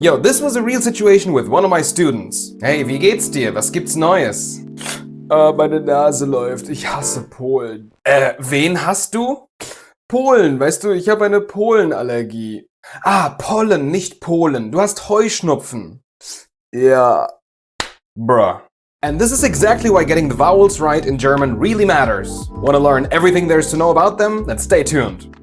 Yo, this was a real situation with one of my students. Hey, wie geht's dir? Was gibt's Neues? Meine Nase läuft. Ich hasse Polen. Wen hast du? Polen, weißt du, ich habe eine Pollenallergie. Ah, Pollen, nicht Polen. Du hast Heuschnupfen. Ja. Bruh. And this is exactly why getting the vowels right in German really matters. Want to learn everything there is to know about them? Then stay tuned.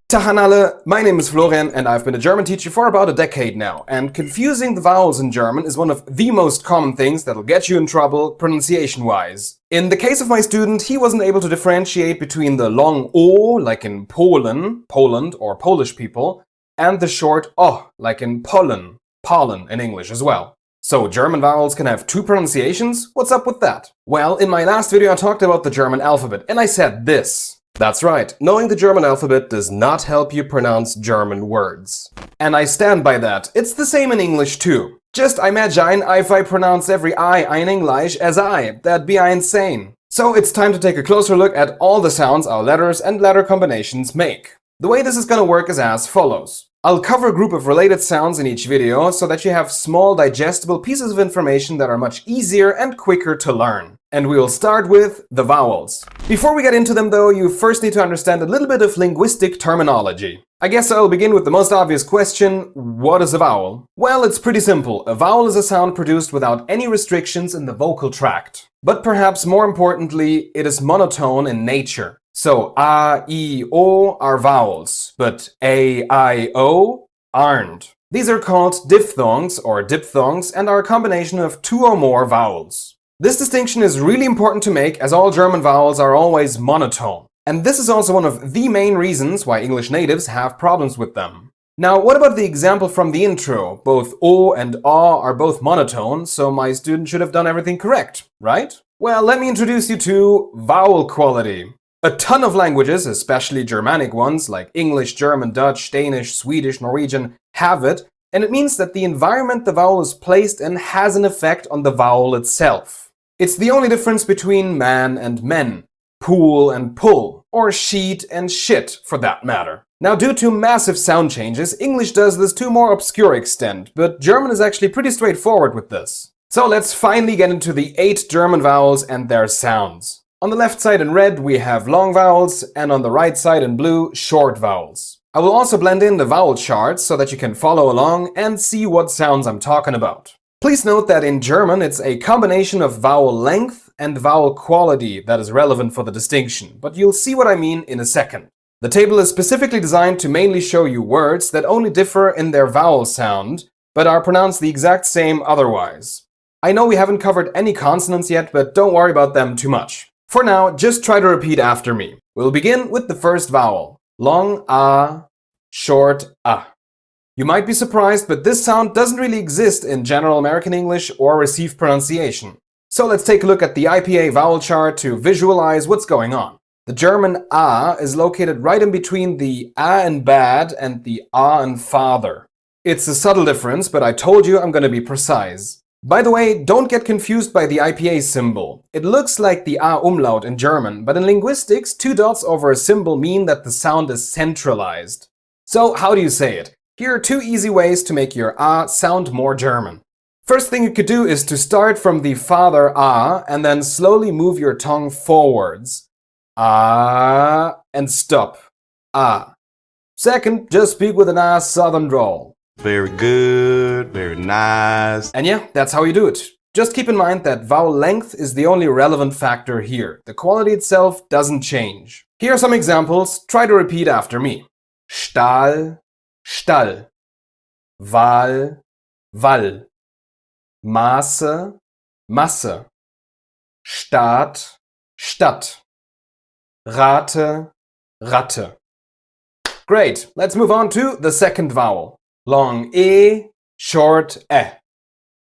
Tahan alle, my name is Florian and I've been a German teacher for about a decade now, and confusing the vowels in German is one of the most common things that'll get you in trouble pronunciation-wise. In the case of my student, he wasn't able to differentiate between the long O, like in Poland or Polish people, and the short O, like in pollen in English as well. So German vowels can have two pronunciations? What's up with that? Well, in my last video I talked about the German alphabet and I said this. That's right, knowing the German alphabet does not help you pronounce German words. And I stand by that. It's the same in English too. Just imagine if I pronounce every I in English as I. That'd be insane. So it's time to take a closer look at all the sounds our letters and letter combinations make. The way this is gonna work is as follows. I'll cover a group of related sounds in each video so that you have small digestible pieces of information that are much easier and quicker to learn. And we will start with the vowels. Before we get into them though, you first need to understand a little bit of linguistic terminology. I guess I'll begin with the most obvious question, what is a vowel? Well, it's pretty simple. A vowel is a sound produced without any restrictions in the vocal tract. But perhaps more importantly, it is monotone in nature. So A, I, O are vowels, but A, I, O aren't. These are called diphthongs or diphthongs and are a combination of two or more vowels. This distinction is really important to make as all German vowels are always monotone. And this is also one of the main reasons why English natives have problems with them. Now, what about the example from the intro? Both O and A are both monotone, so my student should have done everything correct, right? Well, let me introduce you to vowel quality. A ton of languages, especially Germanic ones like English, German, Dutch, Danish, Swedish, Norwegian, have it, and it means that the environment the vowel is placed in has an effect on the vowel itself. It's the only difference between man and men, pool and pull, or sheet and shit for that matter. Now, due to massive sound changes, English does this to a more obscure extent, but German is actually pretty straightforward with this. So let's finally get into the 8 German vowels and their sounds. On the left side in red, we have long vowels, and on the right side in blue, short vowels. I will also blend in the vowel charts so that you can follow along and see what sounds I'm talking about. Please note that in German, it's a combination of vowel length and vowel quality that is relevant for the distinction, but you'll see what I mean in a second. The table is specifically designed to mainly show you words that only differ in their vowel sound, but are pronounced the exact same otherwise. I know we haven't covered any consonants yet, but don't worry about them too much. For now, just try to repeat after me. We'll begin with the first vowel. Long A, short A. You might be surprised, but this sound doesn't really exist in general American English or received pronunciation. So let's take a look at the IPA vowel chart to visualize what's going on. The German A is located right in between the A in bad and the A in father. It's a subtle difference, but I told you I'm going to be precise. By the way, don't get confused by the IPA symbol. It looks like the A umlaut in German, but in linguistics, 2 dots over a symbol mean that the sound is centralized. So how do you say it? Here are 2 easy ways to make your A sound more German. First thing you could do is to start from the father A and then slowly move your tongue forwards. A and stop. A. Second, just speak with a nice southern drawl. Very good, very nice. And yeah, that's how you do it. Just keep in mind that vowel length is the only relevant factor here. The quality itself doesn't change. Here are some examples. Try to repeat after me. Stahl, Stall. Wahl, Wall. Maße, Masse. Staat, Stadt. Rate, Ratte. Great, let's move on to the second vowel. Long E, short E.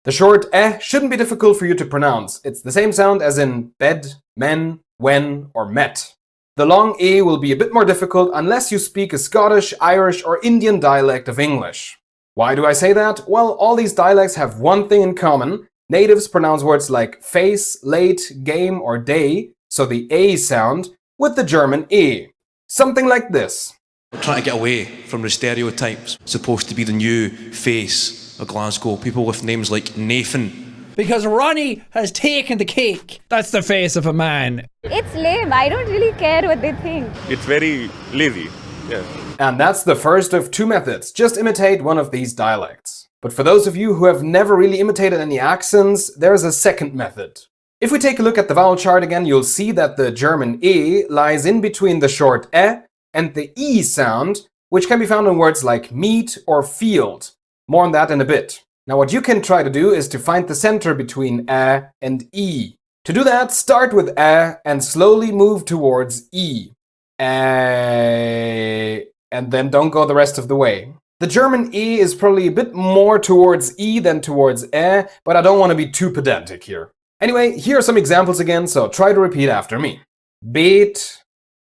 The short E shouldn't be difficult for you to pronounce. It's the same sound as in bed, men, when, or met. The long E will be a bit more difficult unless you speak a Scottish, Irish, or Indian dialect of English. Why do I say that? Well, all these dialects have one thing in common. Natives pronounce words like face, late, game, or day, so the A sound, with the German E. Something like this. We're trying to get away from the stereotypes. Supposed to be the new face of Glasgow. People with names like Nathan. Because Ronnie has taken the cake. That's the face of a man. It's lame. I don't really care what they think. It's very lazy. Yeah. And that's the first of two methods. Just imitate one of these dialects. But for those of you who have never really imitated any accents, there's a second method. If we take a look at the vowel chart again, you'll see that the German E lies in between the short E and the E sound, which can be found in words like meet or field. More on that in a bit. Now what you can try to do is to find the center between E and E. To do that, start with E and slowly move towards E. And then don't go the rest of the way. The German E is probably a bit more towards E than towards E, but I don't want to be too pedantic here. Anyway, here are some examples again, so try to repeat after me. Bet,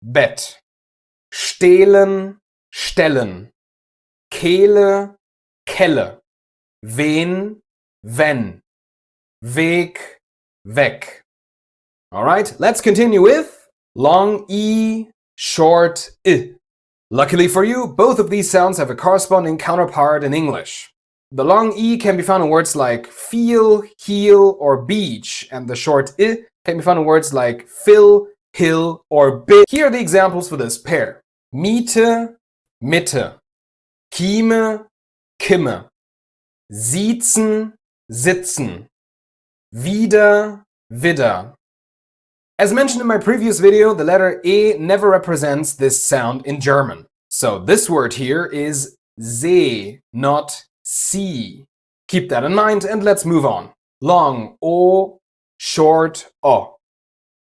Bett. Stehlen, stellen. Kehle, Kelle. Wen, wenn. Weg, weg. Alright, let's continue with long E, short I. Luckily for you, both of these sounds have a corresponding counterpart in English. The long E can be found in words like feel, heel, or beach, and the short I can be found in words like fill, hill, or bit. Here are the examples for this pair. Miete, Mitte. Kieme, Kimme. Siezen, sitzen. Wieder, widder. As mentioned in my previous video, the letter E never represents this sound in German. So this word here is see, not see. Keep that in mind and let's move on. Long O, short O.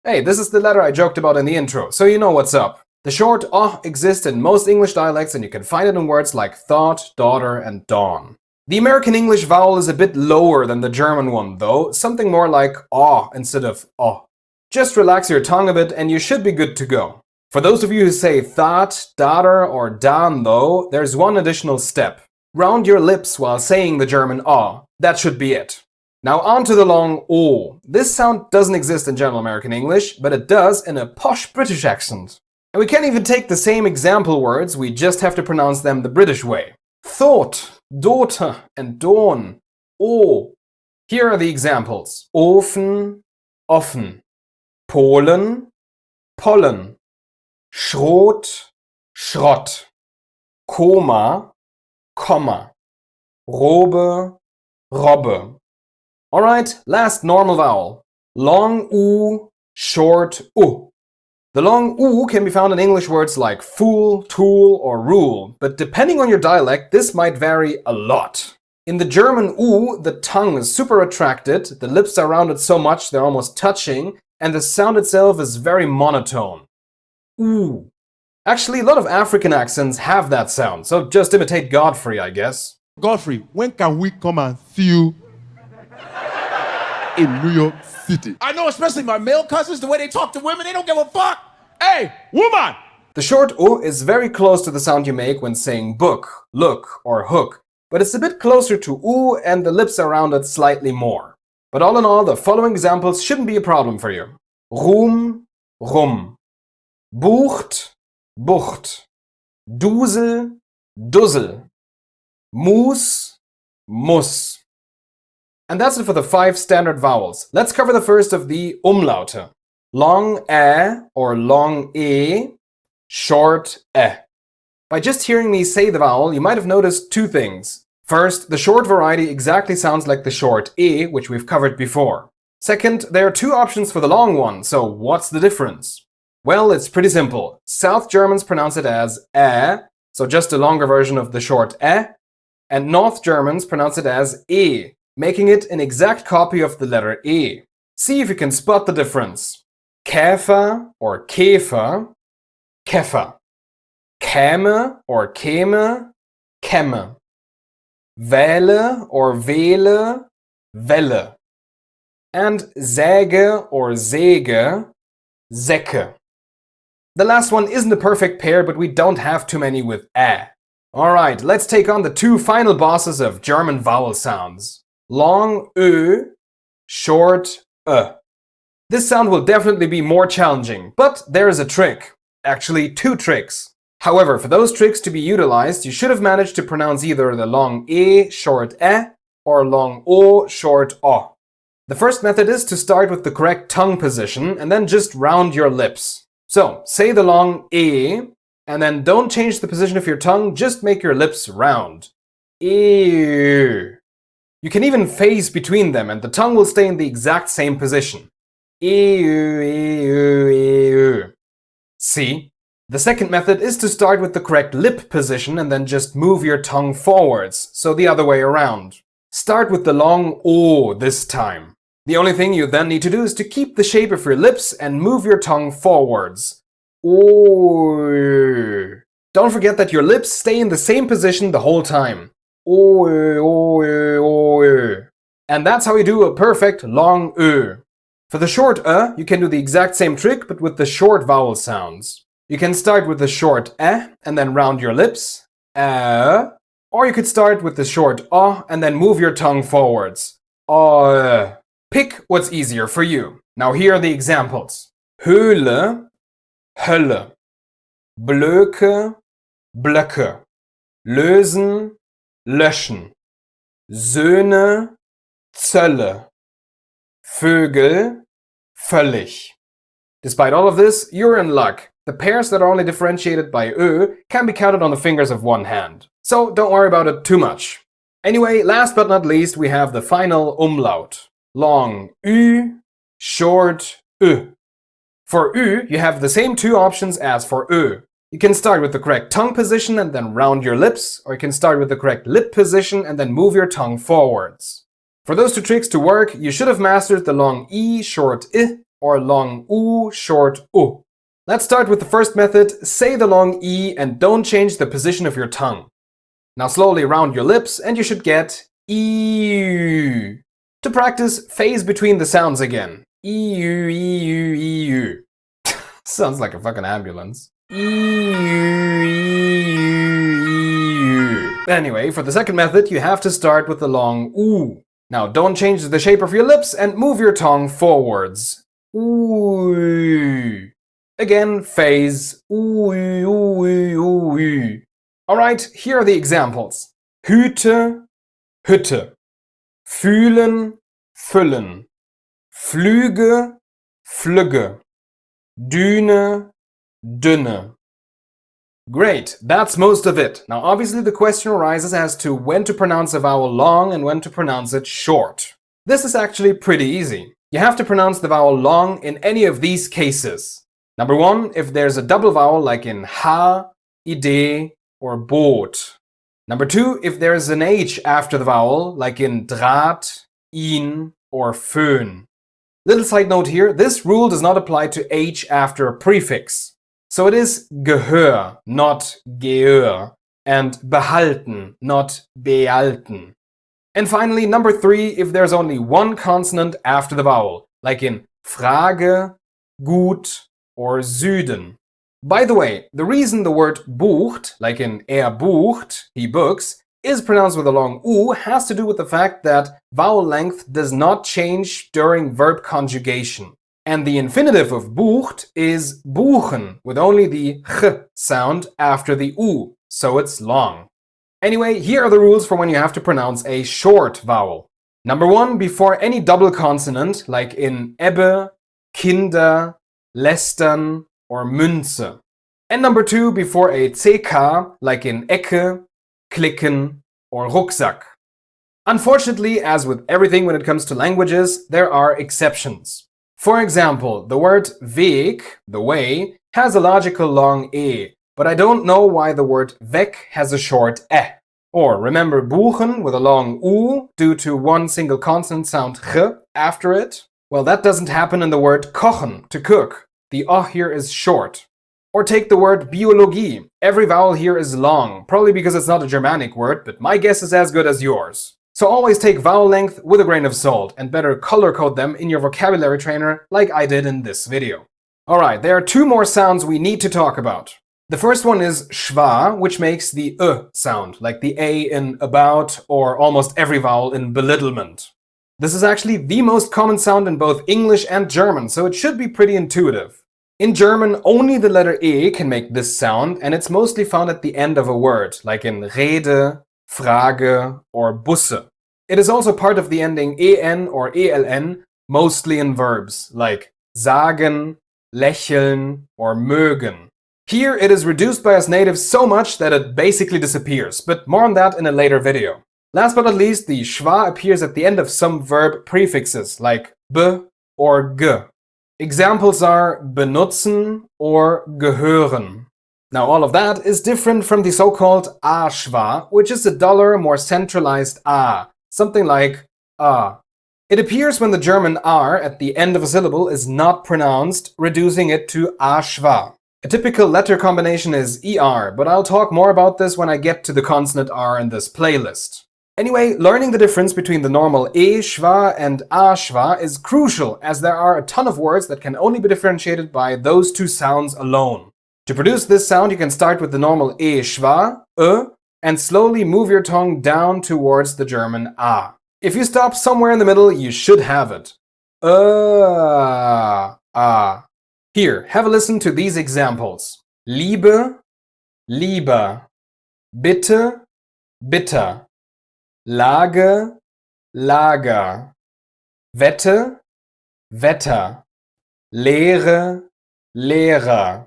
Hey, this is the letter I joked about in the intro, so you know what's up. The short O exists in most English dialects and you can find it in words like thought, daughter, and dawn. The American English vowel is a bit lower than the German one though, something more like O instead of O. Just relax your tongue a bit and you should be good to go. For those of you who say thought, daughter, or dan though, there's one additional step. Round your lips while saying the German O. That should be it. Now on to the long O. This sound doesn't exist in general American English, but it does in a posh British accent. And we can't even take the same example words, we just have to pronounce them the British way. Thought, daughter, and dawn. O. Here are the examples. Ofen, offen. Polen, Pollen. Schrot, Schrott. Koma, Komma. Robe, Robbe. Alright, last normal vowel. Long U, short U. The long U can be found in English words like fool, tool, or rule, but depending on your dialect, this might vary a lot. In the German U, the tongue is super retracted, the lips are rounded so much they're almost touching, and the sound itself is very monotone. U. Actually, a lot of African accents have that sound, so just imitate Godfrey, I guess. Godfrey, when can we come and see you in New York City? I know, especially my male cousins, the way they talk to women, they don't give a fuck. Hey, woman! The short U is very close to the sound you make when saying book, look, or hook, but it's a bit closer to U and the lips are rounded slightly more. But all in all, the following examples shouldn't be a problem for you. Ruhm, rum. Bucht, bucht. Dusel, dussel. Mus, muss. And that's it for the 5 standard vowels. Let's cover the first of the umlaute. Long ä or long e, short ä. By just hearing me say the vowel, you might have noticed 2 things. First, the short variety exactly sounds like the short e, which we've covered before. Second, there are 2 options for the long one, so what's the difference? Well, it's pretty simple. South Germans pronounce it as ä, so just a longer version of the short ä, and North Germans pronounce it as e, making it an exact copy of the letter e. See if you can spot the difference. Käfer or Käfer, Käfer. Käme or Käme, Kämme. Wähle or Wähle, Welle. And Säge or Säge, Säcke. The last one isn't a perfect pair, but we don't have too many with ä. Alright, let's take on the 2 final bosses of German vowel sounds. Long ö, short ö. This sound will definitely be more challenging, but there is a trick. Actually, 2 tricks. However, for those tricks to be utilized, you should have managed to pronounce either the long E short E or long O short O. The first method is to start with the correct tongue position and then just round your lips. So, say the long E, and then don't change the position of your tongue, just make your lips round. E. You can even phase between them and the tongue will stay in the exact same position. See? The second method is to start with the correct lip position and then just move your tongue forwards, so the other way around. Start with the long O this time. The only thing you then need to do is to keep the shape of your lips and move your tongue forwards. O. Don't forget that your lips stay in the same position the whole time. O. And that's how you do a perfect long Ö. For the short you can do the exact same trick but with the short vowel sounds. You can start with the short and then round your lips, or you could start with the short O and then move your tongue forwards. Pick what's easier for you. Now here are the examples. Höhle, Hölle. Blöcke, Blöcke. Lösen, löschen. Söhne, Zölle. Vögel, völlig. Despite all of this, you're in luck. The pairs that are only differentiated by Ö can be counted on the fingers of one hand. So don't worry about it too much. Anyway, last but not least, we have the final umlaut. Long Ü, short Ö. For Ü, you have the same 2 options as for Ö. You can start with the correct tongue position and then round your lips, or you can start with the correct lip position and then move your tongue forwards. For those 2 tricks to work, you should have mastered the long E short I or long U short U. Let's start with the first method. Say the long E and don't change the position of your tongue. Now slowly round your lips and you should get E. To practice, phase between the sounds again. E-U, E-U, E-U. Sounds like a fucking ambulance. E-U, E-U, E-U. Anyway, for the second method, you have to start with the long U. Now don't change the shape of your lips and move your tongue forwards. Ooh. Again, phase. Ooh, ooh, ooh, ooh. Alright, here are the examples. Hüte, Hütte. Fühlen, füllen. Flüge, Flügge. Düne, dünne. Great, that's most of it. Now obviously the question arises as to when to pronounce a vowel long and when to pronounce it short. This is actually pretty easy. You have to pronounce the vowel long in any of these cases. Number 1, if there's a double vowel like in ha, ide, or boot. Number 2, if there is an H after the vowel like in Draht, ihn, or Föhn. Little side note here, this rule does not apply to H after a prefix. So it is Gehör, not Gehör, and behalten, not behalten. And finally, number 3, if there's only one consonant after the vowel, like in Frage, gut, or Süden. By the way, the reason the word bucht, like in bucht, he books, is pronounced with a long U has to do with the fact that vowel length does not change during verb conjugation. And the infinitive of bucht is buchen, with only the ch sound after the U, so it's long. Anyway, here are the rules for when you have to pronounce a short vowel. Number 1, before any double consonant, like in Ebbe, Kinder, lästern, or Münze. And number 2, before a CK, like in Ecke, Klicken, or Rucksack. Unfortunately, as with everything when it comes to languages, there are exceptions. For example, the word Weg, the way, has a logical long E, but I don't know why the word weg has a short E. Or remember buchen with a long U due to one single consonant sound ch after it? Well, that doesn't happen in the word kochen, to cook. The O here is short. Or take the word Biologie. Every vowel here is long, probably because it's not a Germanic word, but my guess is as good as yours. So always take vowel length with a grain of salt and better color code them in your vocabulary trainer like I did in this video. Alright, there are 2 more sounds we need to talk about. The first one is schwa, which makes the sound, like the A in about or almost every vowel in belittlement. This is actually the most common sound in both English and German, so it should be pretty intuitive. In German, only the letter E can make this sound, and it's mostly found at the end of a word, like in Rede, Frage, or Busse. It is also part of the ending en or eln, mostly in verbs, like sagen, lächeln, or mögen. Here it is reduced by us natives so much that it basically disappears, but more on that in a later video. Last but not least, the schwa appears at the end of some verb prefixes, like be or g. Examples are benutzen or gehören. Now all of that is different from the so-called A-Schwa, which is a duller, more centralized A, something like a. It appears when the German R at the end of a syllable is not pronounced, reducing it to A-Schwa. A typical letter combination is ER, but I'll talk more about this when I get to the consonant R in this playlist. Anyway, learning the difference between the normal E-Schwa and A-Schwa is crucial, as there are a ton of words that can only be differentiated by those two sounds alone. To produce this sound, you can start with the normal E-Schwa, and slowly move your tongue down towards the German A. If you stop somewhere in the middle, you should have it. Here, have a listen to these examples. Liebe, lieber. Bitte, bitter. Lage, Lager. Wette, Wetter. Lehre, Lehrer.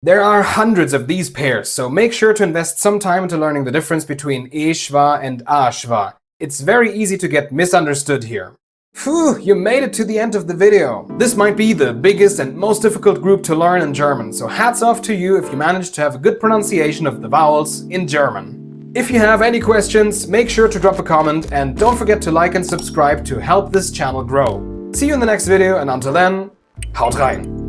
There are hundreds of these pairs, so make sure to invest some time into learning the difference between E-Schwa and A-Schwa. It's very easy to get misunderstood here. Phew, you made it to the end of the video. This might be the biggest and most difficult group to learn in German, so hats off to you if you managed to have a good pronunciation of the vowels in German. If you have any questions, make sure to drop a comment and don't forget to like and subscribe to help this channel grow. See you in the next video, and until then, haut rein!